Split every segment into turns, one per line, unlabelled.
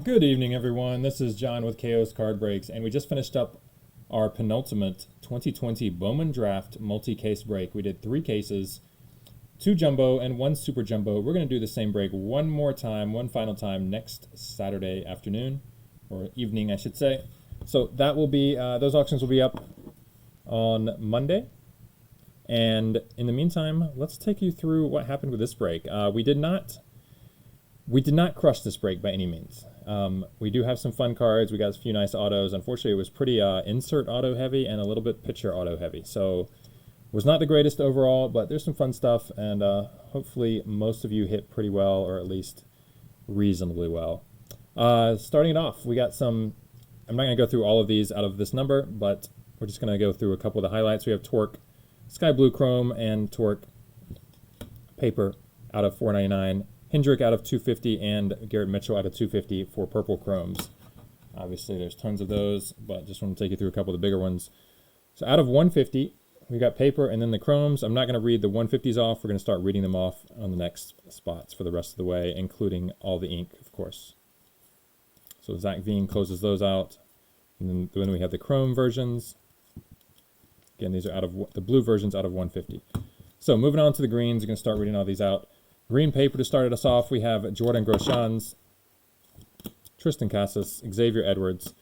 Good evening, everyone. This is John with KOs-cardbreaks, and we just finished up our penultimate 2020 Bowman Draft multi-case break. We did 3 cases, 2 jumbo and 1 super jumbo. We're going to do the same break one more time, one final time next Saturday afternoon, or evening, I should say. So that will be, those auctions will be up on Monday. And in the meantime, let's take you through what happened with this break. We did not crush this break by any means. We do have some fun cards. We got a few nice autos. Unfortunately, it was pretty insert auto heavy and a little bit pitcher auto heavy. So was not the greatest overall, but there's some fun stuff, and hopefully most of you hit pretty well, or at least reasonably well. Starting it off, we got some, I'm not going to go through all of these out of this number, but we're just going to go through a couple of the highlights. We have Torque Sky Blue Chrome and Torque Paper out of $4.99. Hendrick out of $2.50 and Garrett Mitchell out of $2.50 for purple chromes. Obviously, there's tons of those, but just want to take you through a couple of the bigger ones. So out of $1.50, we got paper and then the chromes. I'm not going to read the $1.50s off. We're going to start reading them off on the next spots for the rest of the way, including all the ink, of course. So Zach Veen closes those out. And then we have the chrome versions. Again, these are out of the blue versions out of $1.50. So moving on to the greens, we're going to start reading all these out. Green paper to start us off, we have Jordan Groshans, Tristan Casas, Xavier Edwards.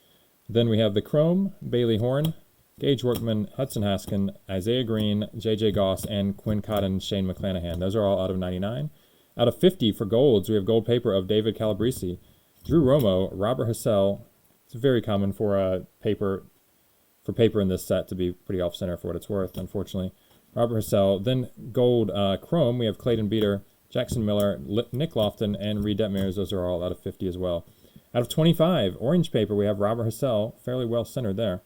Then we have the Chrome, Bailey Horn, Gage Workman, Hudson Haskin, Isaiah Green, J.J. Goss, and Quinn Cotton, Shane McClanahan. Those are all out of 99. Out of 50 for golds, we have gold paper of David Calabrese, Drew Romo, Robert Hassell. It's very common for paper in this set to be pretty off-center for what it's worth, unfortunately. Robert Hassell. Then gold Chrome, we have Clayton Beater, Jackson Miller, Nick Lofton, and Reed Detmers. Those are all out of 50 as well. Out of 25, orange paper, we have Robert Hassell, fairly well centered there.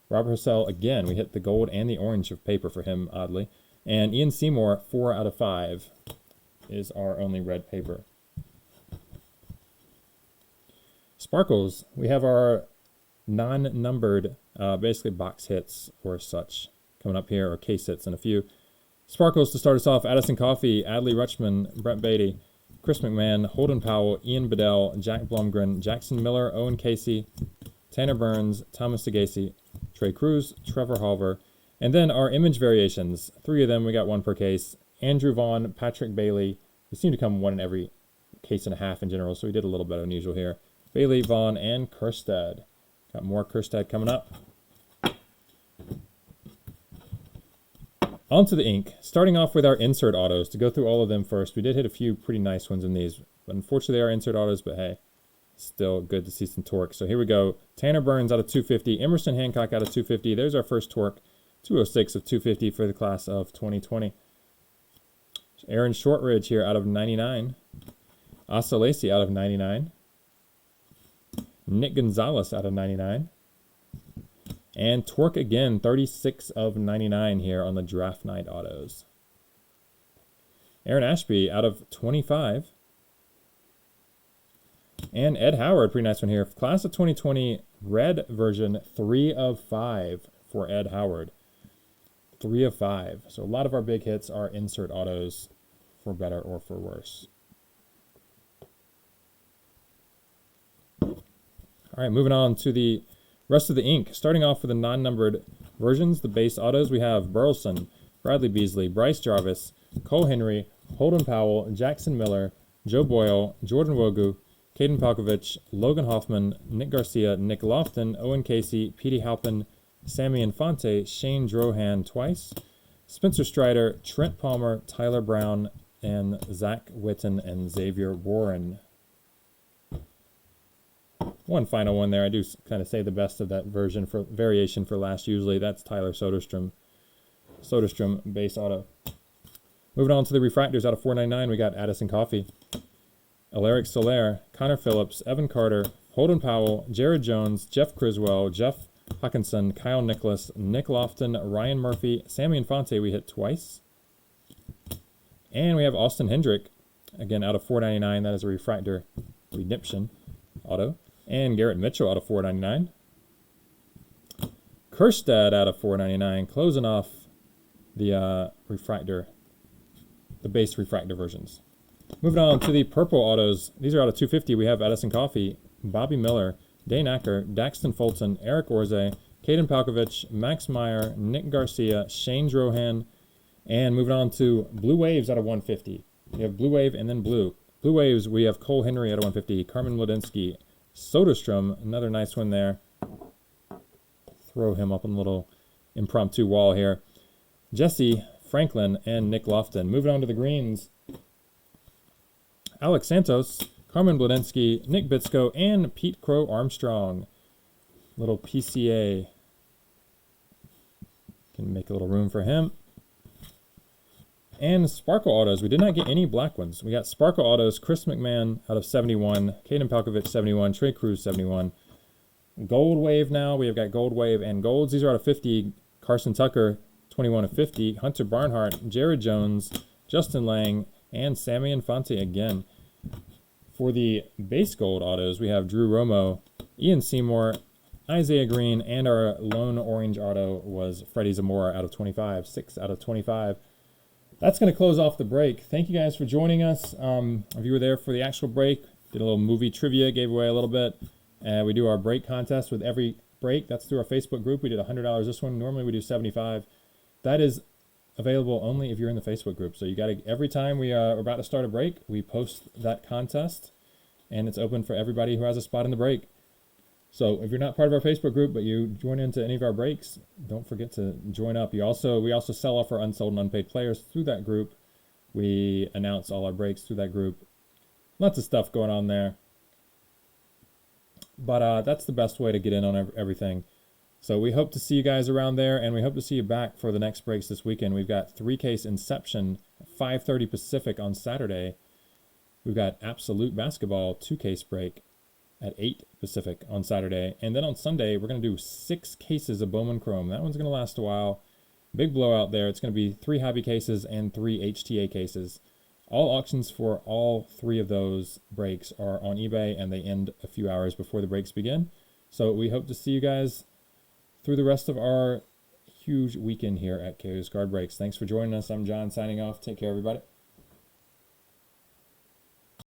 Robert Hassell, again, we hit the gold and the orange of paper for him, oddly. And Ian Seymour, 4 out of 5, is our only red paper. Sparkles, we have our non-numbered, basically box hits or such, coming up here, or case hits in a few. Sparkles to start us off, Addison Coffey, Adley Rutschman, Brett Beatty, Chris McMahon, Holden Powell, Ian Bedell, Jack Blumgren, Jackson Miller, Owen Casey, Tanner Burns, Thomas Segasi, Trey Cruz, Trevor Halver. And then our image variations, 3 of them, we got 1 per case. Andrew Vaughn, Patrick Bailey. We seem to come 1 in every case and a half in general, so we did a little better than usual here. Bailey, Vaughn, and Kerstad. Got more Kerstad coming up. On to the ink. Starting off with our insert autos. To go through all of them first, we did hit a few pretty nice ones in these. But unfortunately, they are insert autos, but hey, still good to see some torque. So here we go. Tanner Burns out of 250. Emerson Hancock out of 250. There's our first torque. 206 of 250 for the class of 2020. Aaron Shortridge here out of 99. Asa Lacey out of 99. Nick Gonzalez out of 99. And Torque again, 36 of 99 here on the draft night autos. Aaron Ashby out of 25. And Ed Howard, pretty nice one here. Class of 2020 red version, 3 of 5 for Ed Howard. 3 of 5. So a lot of our big hits are insert autos, for better or for worse. All right, moving on to the rest of the ink. Starting off with the non-numbered versions, the base autos, we have Burleson, Bradley Beasley, Bryce Jarvis, Cole Henry, Holden Powell, Jackson Miller, Joe Boyle, Jordan Wogu, Caden Palkovich, Logan Hoffman, Nick Garcia, Nick Lofton, Owen Casey, Petey Halpin, Sammy Infante, Shane Drohan twice, Spencer Strider, Trent Palmer, Tyler Brown, and Zach Witten and Xavier Warren. One final one there. I do kind of say the best of that version for variation for last usually. That's Tyler Soderstrom. Soderstrom base auto. Moving on to the refractors out of 499, we got Addison Coffey, Alaric Soler, Connor Phillips, Evan Carter, Holden Powell, Jared Jones, Jeff Criswell, Jeff Hawkinson, Kyle Nicholas, Nick Lofton, Ryan Murphy, Sammy Infante we hit twice. And we have Austin Hendrick, again out of 499. That is a refractor redemption auto. And Garrett Mitchell out of 499. Kerstad out of 499, closing off the refractor, the base refractor versions. Moving on to the purple autos. These are out of 250. We have Addison Coffey, Bobby Miller, Dane Acker, Daxton Fulton, Eric Orze, Caden Palkovich, Max Meyer, Nick Garcia, Shane Drohan, and moving on to Blue Waves out of 150. We have Blue Wave and then Blue. Blue Waves, we have Cole Henry out of 150, Carmen Wladinski, Soderstrom, another nice one there. Throw him up on a little impromptu wall here. Jesse Franklin and Nick Lofton. Moving on to the greens. Alex Santos, Carmen Wladinski, Nick Bitsko, and Pete Crow Armstrong. Little PCA. Can make a little room for him. And Sparkle Autos. We did not get any black ones. We got Sparkle Autos, Chris McMahon out of 71, Caden Palkovich 71, Trey Cruz 71. Gold Wave now. We have got Gold Wave and Golds. These are out of 50. Carson Tucker, 21 of 50. Hunter Barnhart, Jared Jones, Justin Lang, and Sammy Infante again. For the base gold autos, we have Drew Romo, Ian Seymour, Isaiah Green, and our lone orange auto was Freddie Zamora out of 25. 6 out of 25. That's going to close off the break. Thank you guys for joining us. If you were there for the actual break, did a little movie trivia, gave away a little bit. We do our break contest with every break. That's through our Facebook group. We did $100 this one. Normally we do $75. That is available only if you're in the Facebook group. So you got to, every time we are about to start a break, we post that contest, and it's open for everybody who has a spot in the break. So if you're not part of our Facebook group, but you join into any of our breaks, don't forget to join up. We also sell off our unsold and unpaid players through that group. We announce all our breaks through that group. Lots of stuff going on there. But that's the best way to get in on everything. So we hope to see you guys around there, and we hope to see you back for the next breaks this weekend. We've got 3-case Inception, 5:30 Pacific on Saturday. We've got Absolute Basketball, 2-case break at 8 Pacific on Saturday. And then on Sunday, we're going to do 6 cases of Bowman Chrome. That one's going to last a while. Big blowout there. It's going to be 3 hobby cases and 3 HTA cases. All auctions for all 3 of those breaks are on eBay, and they end a few hours before the breaks begin. So we hope to see you guys through the rest of our huge weekend here at KOs-cardbreaks. Thanks for joining us. I'm John signing off. Take care, everybody.